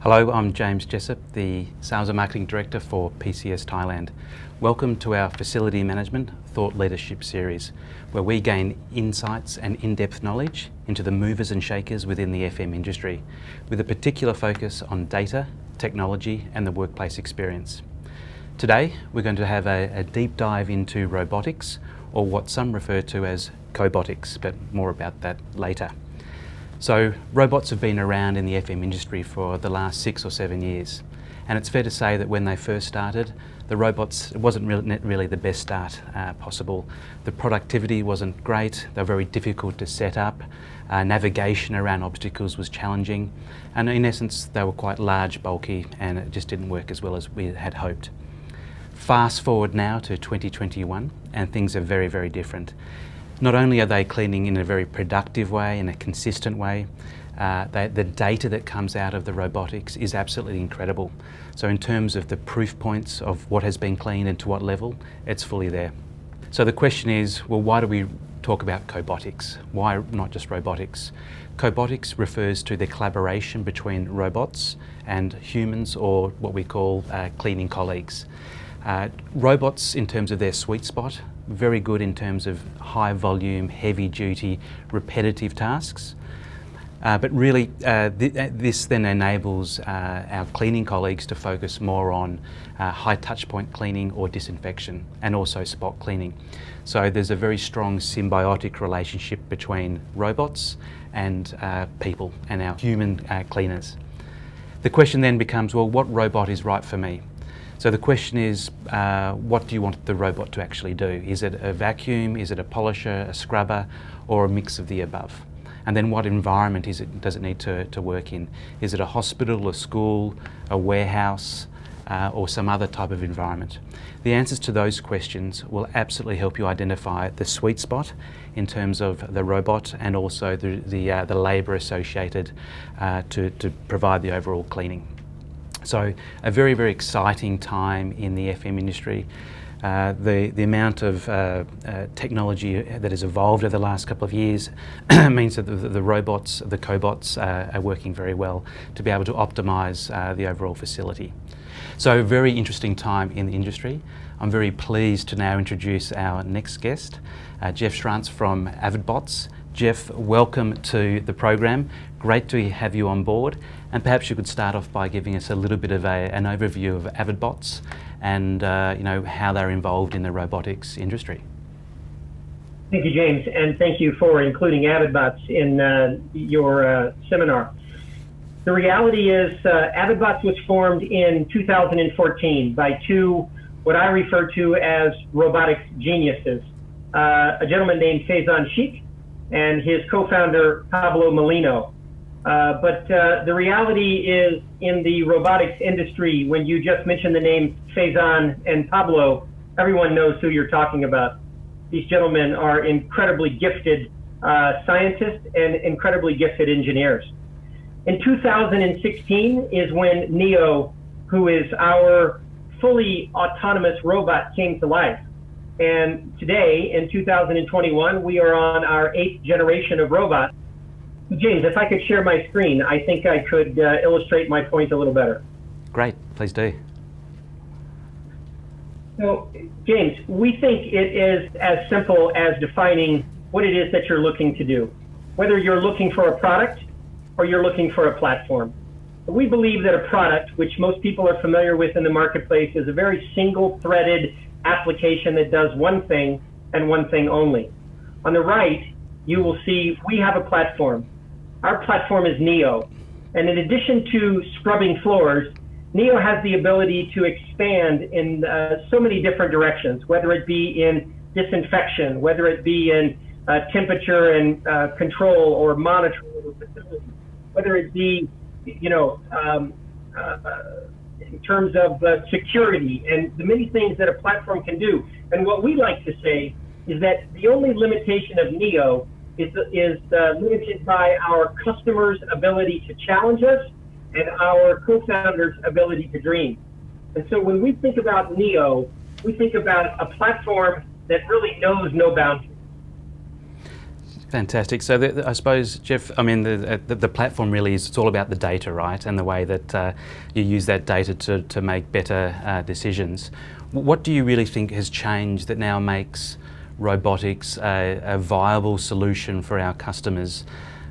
Hello, I'm James Jessup, the Sales and Marketing Director for PCS Thailand. Welcome to our Facility Management Thought Leadership Series, where we gain insights and in-depth knowledge into the movers and shakers within the FM industry, with a particular focus on data, technology and the workplace experience. Today, we're going to have a deep dive into robotics, or what some refer to as cobotics, but more about that later. So robots have been around in the FM industry for the last 6 or 7 years, and it's fair to say that when they first started, the robots, it wasn't really the best start possible. The productivity wasn't great, they were very difficult to set up, navigation around obstacles was challenging, and in essence they were quite large, bulky, and it just didn't work as well as we had hoped. Fast forward now to 2021 and things are very, very different. Not only are they cleaning in a very productive way, in a consistent way, the data that comes out of the robotics is absolutely incredible. So in terms of the proof points of what has been cleaned and to what level, it's fully there. So the question is, well, why do we talk about cobotics? Why not just robotics? Cobotics refers to the collaboration between robots and humans, or what we call cleaning colleagues. Robots, in terms of their sweet spot, very good in terms of high volume, heavy duty, repetitive tasks. But really this then enables our cleaning colleagues to focus more on high touch point cleaning or disinfection, and also spot cleaning. So there's a very strong symbiotic relationship between robots and people and our human cleaners. The question then becomes, well, what robot is right for me? So the question is, what do you want the robot to actually do? Is it a vacuum, is it a polisher, a scrubber, or a mix of the above? And then what environment does it need to work in? Is it a hospital, a school, a warehouse, or some other type of environment? The answers to those questions will absolutely help you identify the sweet spot in terms of the robot, and also the labour associated to provide the overall cleaning. So a very, very exciting time in the FM industry. The amount of technology that has evolved over the last couple of years means that the robots, the cobots, are working very well to be able to optimise the overall facility. So a very interesting time in the industry. I'm very pleased to now introduce our next guest, Jeff Schrantz from avoidance. Jeff, welcome to the program. Great to have you on board. And perhaps you could start off by giving us a little bit of an overview of avoidance and how they're involved in the robotics industry. Thank you, James, and thank you for including avoidance in your seminar. The reality is avoidance was formed in 2014 by two, what I refer to as robotics geniuses, a gentleman named Faizan Sheikh and his co-founder Pablo Molino. But the reality is, in the robotics industry, when you just mention the names Faizan and Pablo, everyone knows who you're talking about. These gentlemen are incredibly gifted scientists and incredibly gifted engineers. In 2016 is when Neo, who is our fully autonomous robot, came to life. And today, in 2021, we are on our 8th generation of robots. James, if I could share my screen, I think I could illustrate my point a little better. Great, please do. So, James, we think it is as simple as defining what it is that you're looking to do, whether you're looking for a product or you're looking for a platform. We believe that a product, which most people are familiar with in the marketplace, is a very single-threaded application that does one thing and one thing only. On the right, you will see we have a platform. Our platform is Neo. And in addition to scrubbing floors, Neo has the ability to expand in so many different directions, whether it be in disinfection, whether it be in temperature and control or monitoring of the facility, whether it be, in terms of security and the many things that a platform can do. And what we like to say is that the only limitation of Neo is limited by our customers' ability to challenge us and our co-founders' ability to dream. And so when we think about Neo, we think about a platform that really knows no boundaries. Fantastic. So I suppose, Jeff, I mean, the platform really is, it's all about the data, right? And the way that you use that data to make better decisions. What do you really think has changed that now makes robotics a viable solution for our customers,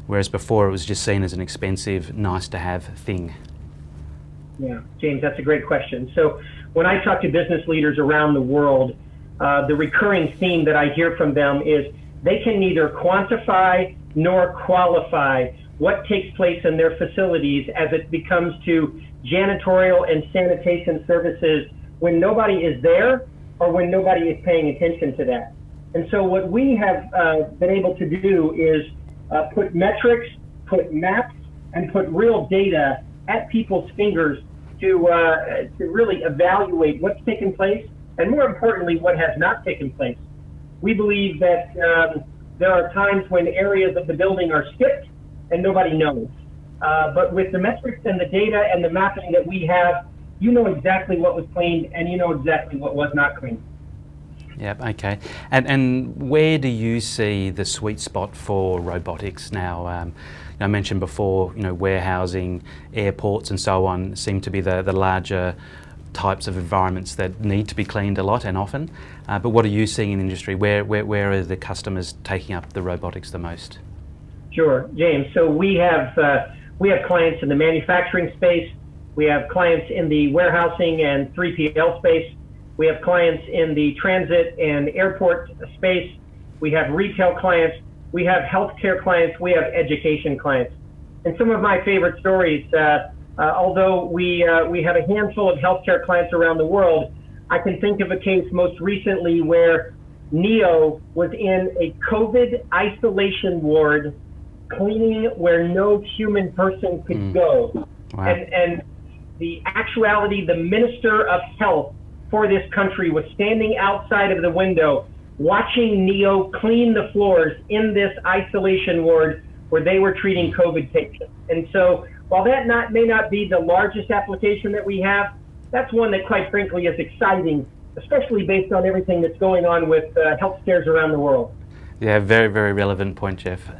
whereas before it was just seen as an expensive, nice to have thing? Yeah, James, that's a great question. So when I talk to business leaders around the world, the recurring theme that I hear from them is they can neither quantify nor qualify what takes place in their facilities as it becomes to janitorial and sanitation services when nobody is there or when nobody is paying attention to that. And so what we have been able to do is put metrics, put maps, and put real data at people's fingers to really evaluate what's taken place and, more importantly, what has not taken place. We believe that there are times when areas of the building are skipped and nobody knows. But with the metrics and the data and the mapping that we have, you know exactly what was cleaned and you know exactly what was not cleaned. Yep, okay. And where do you see the sweet spot for robotics now? I mentioned before, warehousing, airports and so on seem to be the larger types of environments that need to be cleaned a lot and often. But what are you seeing in industry? Where are the customers taking up the robotics the most? Sure, James. So we have clients in the manufacturing space. We have clients in the warehousing and 3PL space. We have clients in the transit and airport space. We have retail clients. We have healthcare clients. We have education clients. And some of my favorite stories, although we have a handful of healthcare clients around the world, I can think of a case most recently where NEO was in a COVID isolation ward cleaning where no human person could go. Wow. And the actuality, the Minister of Health for this country was standing outside of the window watching NEO clean the floors in this isolation ward where they were treating COVID patients. And so while that may not be the largest application that we have, that's one that quite frankly is exciting, especially based on everything that's going on with health scares around the world. Yeah, very, very relevant point, Jeff.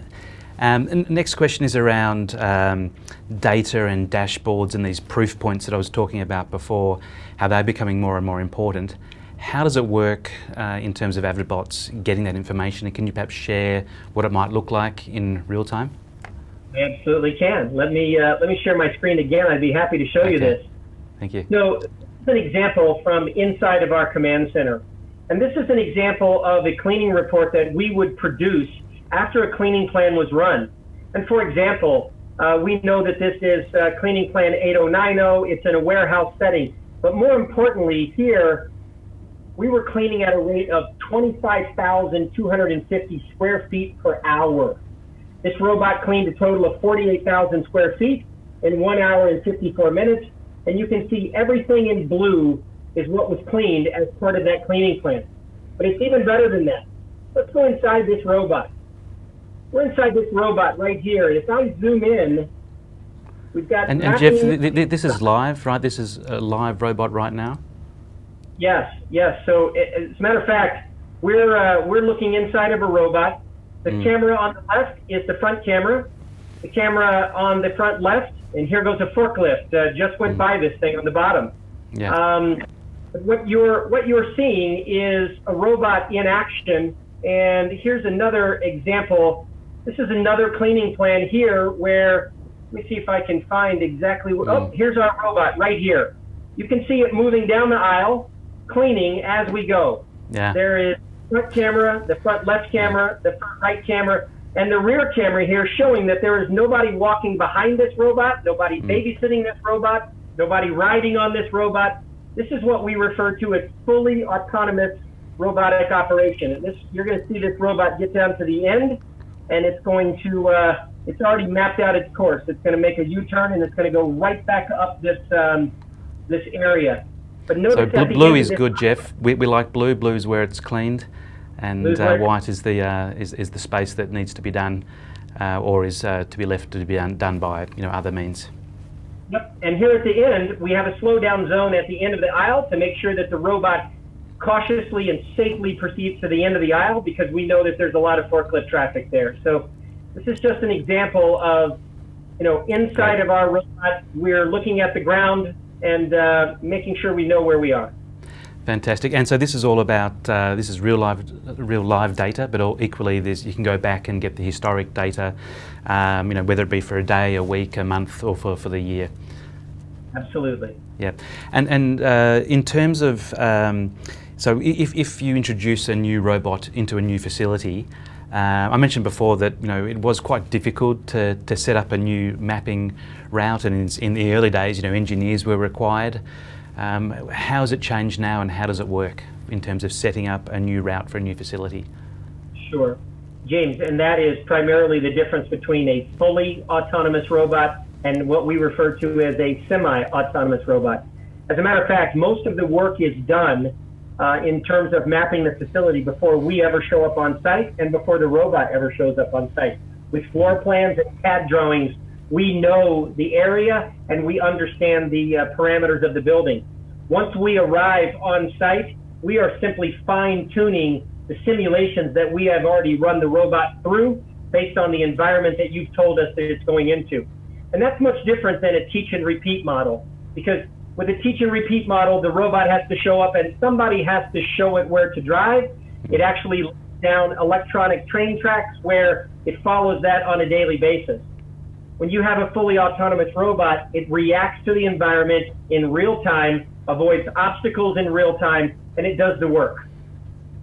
And next question is around data and dashboards and these proof points that I was talking about before, how they're becoming more and more important. How does it work in terms of AvidBots getting that information? And can you perhaps share what it might look like in real time? I absolutely can. Let me share my screen again. I'd be happy to show you this. Thank you. So this is an example from inside of our command center. And this is an example of a cleaning report that we would produce after a cleaning plan was run. And for example, we know that this is cleaning plan 8090. It's in a warehouse setting. But more importantly here, we were cleaning at a rate of 25,250 square feet per hour. This robot cleaned a total of 48,000 square feet in 1 hour and 54 minutes. And you can see everything in blue is what was cleaned as part of that cleaning plan. But it's even better than that. Let's go inside this robot. We're inside this robot right here. And if I zoom in, we've got... And Jeff, this is live, right? This is a live robot right now? Yes. So as a matter of fact, we're looking inside of a robot. The camera on the left is the front camera. The camera on the front left, and here goes a forklift. Just went by this thing on the bottom. Yeah. What you're seeing is a robot in action. And here's another example. This is another cleaning plan here where, let me see if I can find exactly. Oh, here's our robot right here. You can see it moving down the aisle, cleaning as we go. Yeah. There is front camera, the front left camera, the front right camera, and the rear camera here showing that there is nobody walking behind this robot, nobody babysitting this robot, nobody riding on this robot. This is what we refer to as fully autonomous robotic operation. And you're going to see this robot get down to the end, and it's going to, it's already mapped out its course. It's going to make a U-turn, and it's going to go right back up this area. But notice so blue is good, Jeff. We like blue. Blue is where it's cleaned, and white is the space that needs to be done, or is to be left to be done by other means. Yep. And here at the end, we have a slow down zone at the end of the aisle to make sure that the robot cautiously and safely proceeds to the end of the aisle because we know that there's a lot of forklift traffic there. So this is just an example of, inside of our robot, we're looking at the ground and making sure we know where we are. Fantastic. And so this is all about, this is real live data, but equally you can go back and get the historic data, whether it be for a day, a week, a month, or for the year. Absolutely. Yeah. And in terms of, so if you introduce a new robot into a new facility, I mentioned before that it was quite difficult to set up a new mapping route, and in the early days, engineers were required. How has it changed now, and how does it work in terms of setting up a new route for a new facility? Sure, James, and that is primarily the difference between a fully autonomous robot and what we refer to as a semi-autonomous robot. As a matter of fact, most of the work is done in terms of mapping the facility before we ever show up on site and before the robot ever shows up on site. With floor plans and CAD drawings, we know the area and we understand the parameters of the building. Once we arrive on site, we are simply fine-tuning the simulations that we have already run the robot through based on the environment that you've told us that it's going into. And that's much different than a teach and repeat model, because with a teach and repeat model, the robot has to show up and somebody has to show it where to drive. It actually lays down electronic train tracks where it follows that on a daily basis. When you have a fully autonomous robot, it reacts to the environment in real time, avoids obstacles in real time, and it does the work.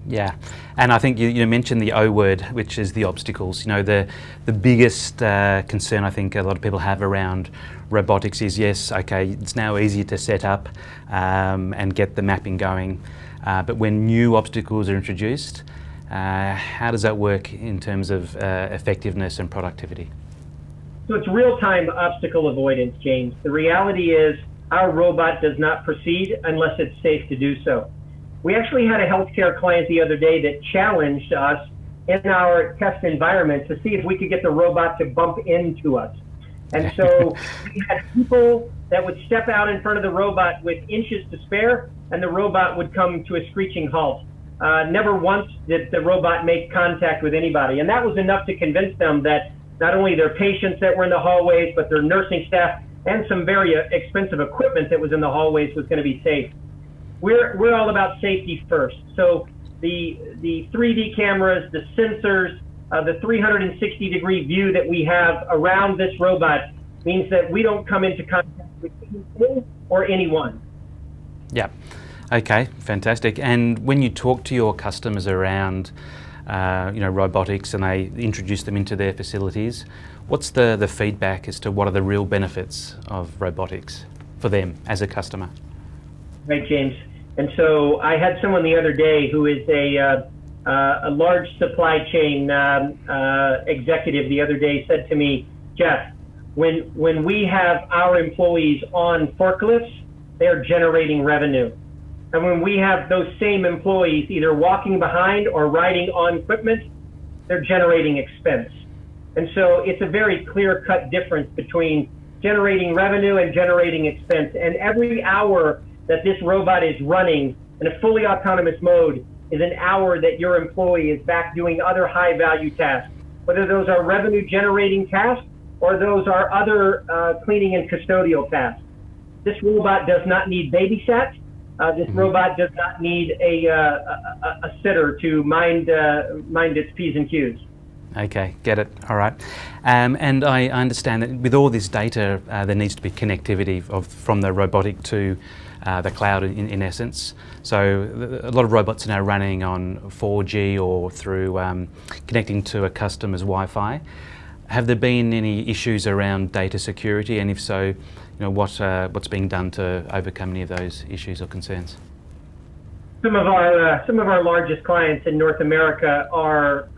Yeah, and I think you mentioned the O word, which is the obstacles. The biggest concern I think a lot of people have around robotics is, yes, okay, it's now easier to set up and get the mapping going, but when new obstacles are introduced, how does that work in terms of effectiveness and productivity? So it's real-time obstacle avoidance, James. The reality is our robot does not proceed unless it's safe to do so. We actually had a healthcare client the other day that challenged us in our test environment to see if we could get the robot to bump into us. And so we had people that would step out in front of the robot with inches to spare, and the robot would come to a screeching halt. Never once did the robot make contact with anybody. And that was enough to convince them that not only their patients that were in the hallways, but their nursing staff and some very expensive equipment that was in the hallways was going to be safe. We're all about safety first. So the 3D cameras, the sensors, the 360-degree view that we have around this robot means that we don't come into contact with anything or anyone. Yeah. Okay, fantastic. And when you talk to your customers around robotics and they introduce them into their facilities, what's the feedback as to what are the real benefits of robotics for them as a customer? Right, James. And so I had someone the other day who is a large supply chain executive the other day said to me, Jeff, when we have our employees on forklifts, they're generating revenue. And when we have those same employees either walking behind or riding on equipment, they're generating expense. And so it's a very clear-cut difference between generating revenue and generating expense. And every hour that this robot is running in a fully autonomous mode is an hour that your employee is back doing other high-value tasks, whether those are revenue-generating tasks or those are other cleaning and custodial tasks. This robot does not need babysat. This robot does not need a sitter to mind its P's and Q's. Okay, get it. All right. And I understand that with all this data, there needs to be connectivity from the robotic to the cloud in essence. So a lot of robots are now running on 4G or through connecting to a customer's Wi-Fi. Have there been any issues around data security? And if so, what's being done to overcome any of those issues or concerns? Some of our largest clients in North America are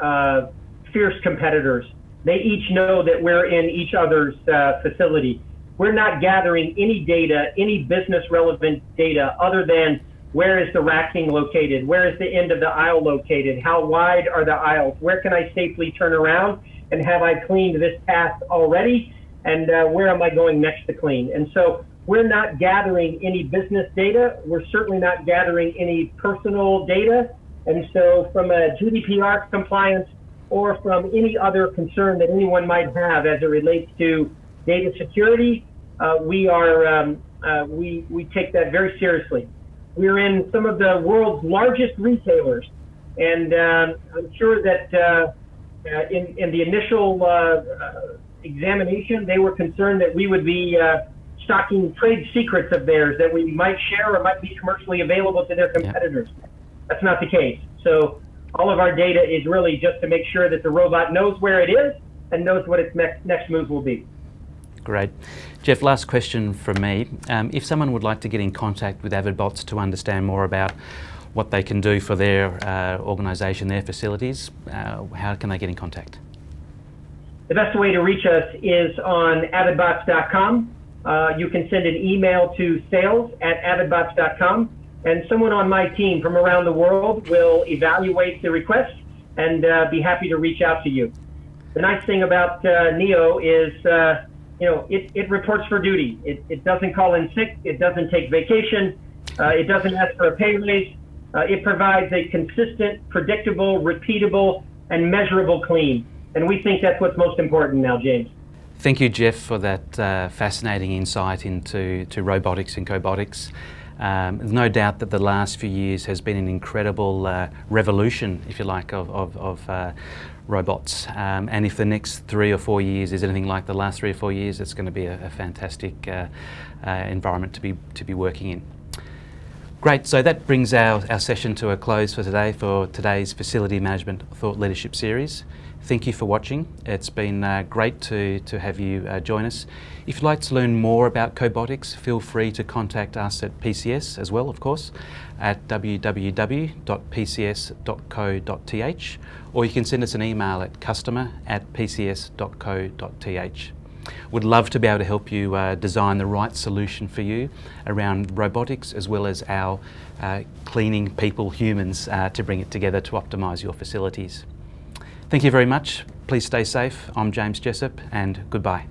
fierce competitors. They each know that we're in each other's facility. We're not gathering any data, any business relevant data other than where is the racking located? Where is the end of the aisle located? How wide are the aisles? Where can I safely turn around? And have I cleaned this path already? And where am I going next to clean? And so we're not gathering any business data. We're certainly not gathering any personal data. And so from a GDPR compliance or from any other concern that anyone might have as it relates to data security, we take that very seriously. We're in some of the world's largest retailers, and I'm sure that in the initial examination, they were concerned that we would be stocking trade secrets of theirs that we might share or might be commercially available to their competitors. Yep. That's not the case. So all of our data is really just to make sure that the robot knows where it is and knows what its next move will be. Great. Jeff, last question from me. If someone would like to get in contact with AvidBots to understand more about what they can do for their organisation, their facilities, how can they get in contact? The best way to reach us is on avidbots.com. You can send an email to sales@avidbots.com, and someone on my team from around the world will evaluate the request and be happy to reach out to you. The nice thing about Neo is, it reports for duty. It doesn't call in sick. It doesn't take vacation. It doesn't ask for a pay raise. It provides a consistent, predictable, repeatable, and measurable clean. And we think that's what's most important now, James. Thank you, Jeff, for that fascinating insight into robotics and cobotics. There's no doubt that the last few years has been an incredible revolution, if you like, of robots. And if the next 3 or 4 years is anything like the last 3 or 4 years, it's going to be a fantastic environment to be working in. Great, so that brings our session to a close for today, for today's Facility Management Thought Leadership Series. Thank you for watching. It's been great to have you join us. If you'd like to learn more about cobotics, feel free to contact us at PCS as well, of course, at www.pcs.co.th, or you can send us an email at customer@pcs.co.th. We'd love to be able to help you design the right solution for you around robotics, as well as our cleaning people, humans, to bring it together to optimise your facilities. Thank you very much. Please stay safe. I'm James Jessup, and goodbye.